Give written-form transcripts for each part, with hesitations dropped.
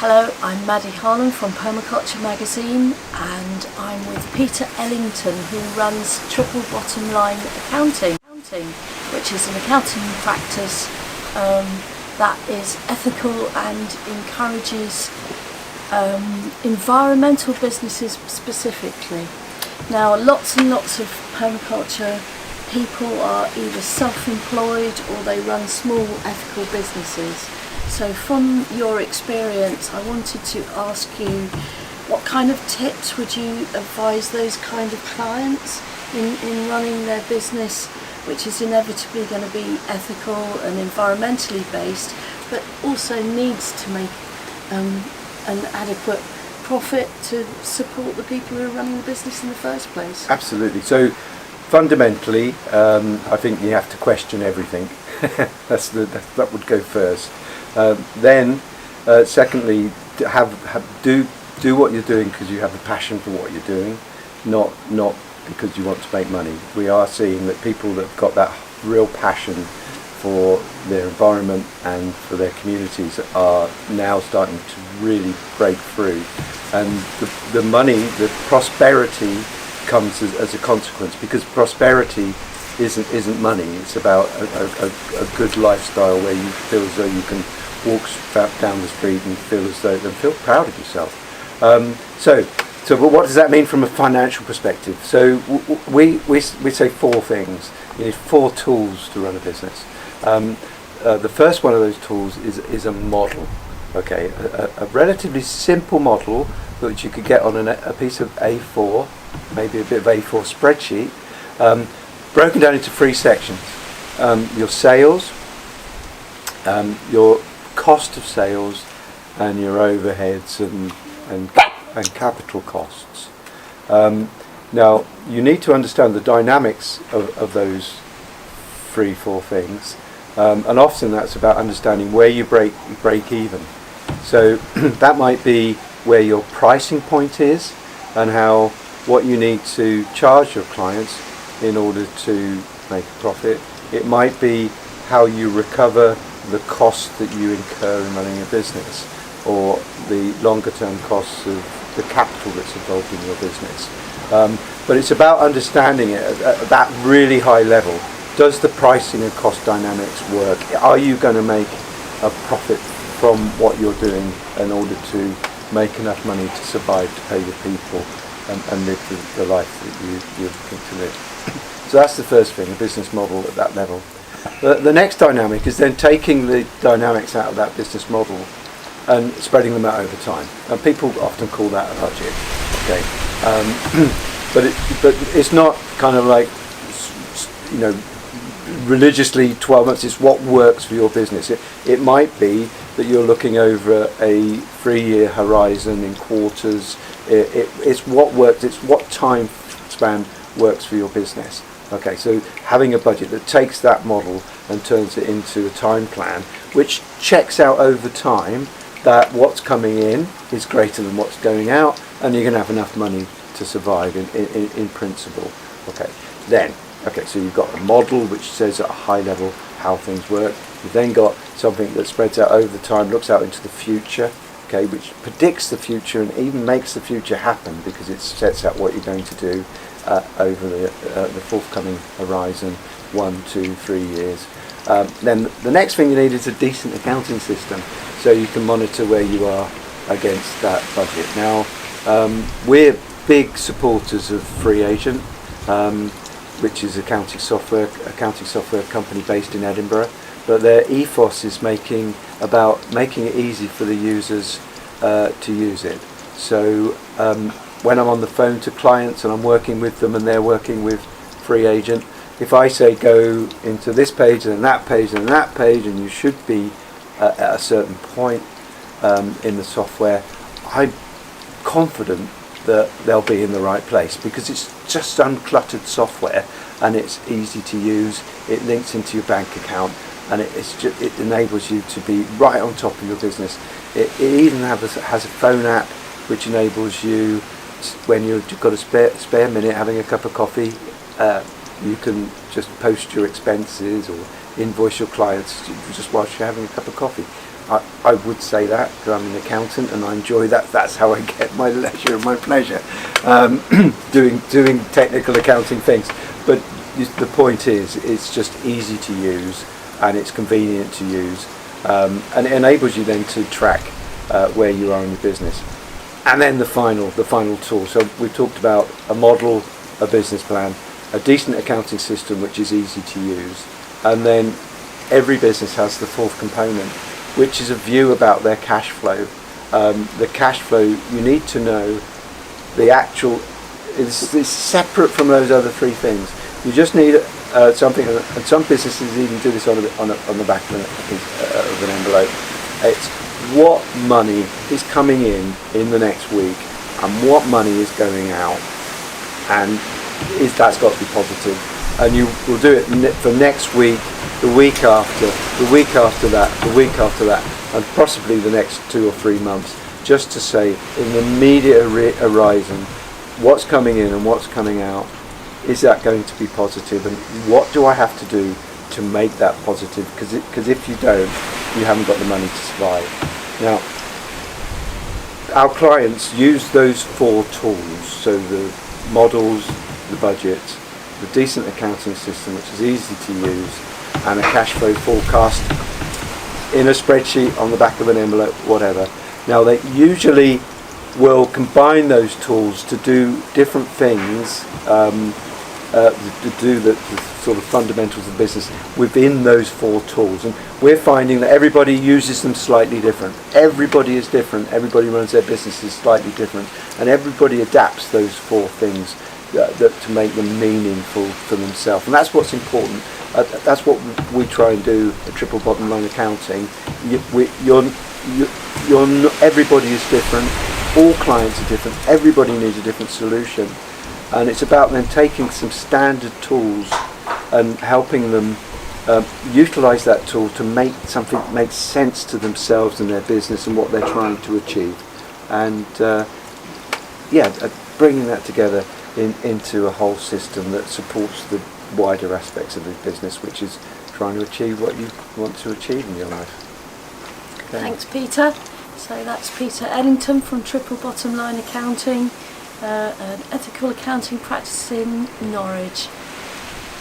Hello, I'm Maddie Harlan from Permaculture Magazine, and I'm with Peter Ellington, who runs Triple Bottom Line Accounting, which is an accounting practice that is ethical and encourages environmental businesses specifically. Now, lots and lots of permaculture people are either self-employed or they run small ethical businesses. So from your experience, I wanted to ask you, what kind of tips would you advise those kind of clients in running their business, which is inevitably going to be ethical and environmentally based, but also needs to make an adequate profit to support the people who are running the business in the first place? Absolutely. So fundamentally, I think you have to question everything. That would go first. Then, secondly, do what you're doing because you have a passion for what you're doing, not because you want to make money. We are seeing that people that have got that real passion for their environment and for their communities are now starting to really break through, and the money, the prosperity comes as a consequence, because prosperity isn't money. It's about a good lifestyle where you feel as though you can walk down the street and feel proud of yourself. So what does that mean from a financial perspective? So we say four things. You need four tools to run a business. The first one of those tools is a model. Okay, a relatively simple model which you could get on a piece of A4, maybe a bit of A4 spreadsheet, broken down into three sections: your sales, your cost of sales, and your overheads and capital costs. Now, you need to understand the dynamics of those four things, and often that's about understanding where you break even. So that might be where your pricing point is and what you need to charge your clients in order to make a profit. It might be how you recover the costs that you incur in running a business, or the longer term costs of the capital that's involved in your business. But it's about understanding it at that really high level. Does the pricing and cost dynamics work? Are you going to make a profit from what you're doing in order to make enough money to survive, to pay your people, and live the life that you're looking to live? So that's the first thing, a business model at that level. The next dynamic is then taking the dynamics out of that business model and spreading them out over time. And people often call that a budget. Okay, but it's not kind of like, religiously 12 months. It's what works for your business. It might be that you're looking over a 3-year horizon in quarters. It's what works. It's what time span works for your business. Okay, so having a budget that takes that model and turns it into a time plan, which checks out over time that what's coming in is greater than what's going out, and you're going to have enough money to survive in principle. Okay, so you've got a model which says at a high level how things work. You've then got something that spreads out over time, looks out into the future, okay, which predicts the future and even makes the future happen, because it sets out what you're going to do over the forthcoming horizon, 1, 2, 3 years. Then the next thing you need is a decent accounting system, so you can monitor where you are against that budget. Now, we're big supporters of FreeAgent, which is accounting software company based in Edinburgh, but their ethos is making it easy for the users to use it. So when I'm on the phone to clients and I'm working with them and they're working with FreeAgent, if I say go into this page and that page and that page, and you should be at a certain point in the software, I'm confident that they'll be in the right place, because it's just uncluttered software and it's easy to use. It links into your bank account, and it enables you to be right on top of your business. It even has a phone app which enables you, when you've got a spare minute having a cup of coffee, you can just post your expenses or invoice your clients just whilst you're having a cup of coffee. I would say that because I'm an accountant and I enjoy that. That's how I get my leisure and my pleasure, doing technical accounting things. But the point is, it's just easy to use and it's convenient to use, and it enables you then to track where you are in your business. And then the final tool. So we've talked about a model, a business plan, a decent accounting system which is easy to use, and then every business has the fourth component, which is a view about their cash flow. The cash flow, you need to know the actual, it's separate from those other three things. You just need something, and some businesses even do this on the back of an envelope. It's what money is coming in the next week and what money is going out, and that's got to be positive. And you will do it for next week, the week after, the week after that, the week after that, and possibly the next 2 or 3 months, just to say in the immediate horizon, what's coming in and what's coming out, is that going to be positive, and what do I have to do to make that positive? Because if you don't, you haven't got the money to survive. Now, our clients use those 4 tools, so the models, the budget, the decent accounting system which is easy to use, and a cash flow forecast in a spreadsheet on the back of an envelope, whatever. Now they usually will combine those tools to do different things, to do the sort of fundamentals of business within those 4 tools, and we're finding that everybody uses them slightly different. Everybody is different, everybody runs their businesses slightly different, and everybody adapts those 4 things to make them meaningful for themselves, and that's what's important. That's what we try and do at Triple Bottom Line Accounting. Everybody is different, all clients are different, everybody needs a different solution, and it's about then taking some standard tools and helping them utilize that tool to make something make sense to themselves and their business and what they're trying to achieve, and bringing that together into a whole system that supports the wider aspects of the business, which is trying to achieve what you want to achieve in your life. Okay. Thanks, Peter. So that's Peter Ellington from Triple Bottom Line Accounting, an ethical accounting practice in Norwich.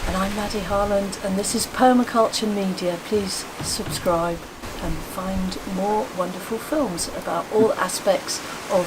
And I'm Maddie Harland, and this is Permaculture Media. Please subscribe and find more wonderful films about all aspects of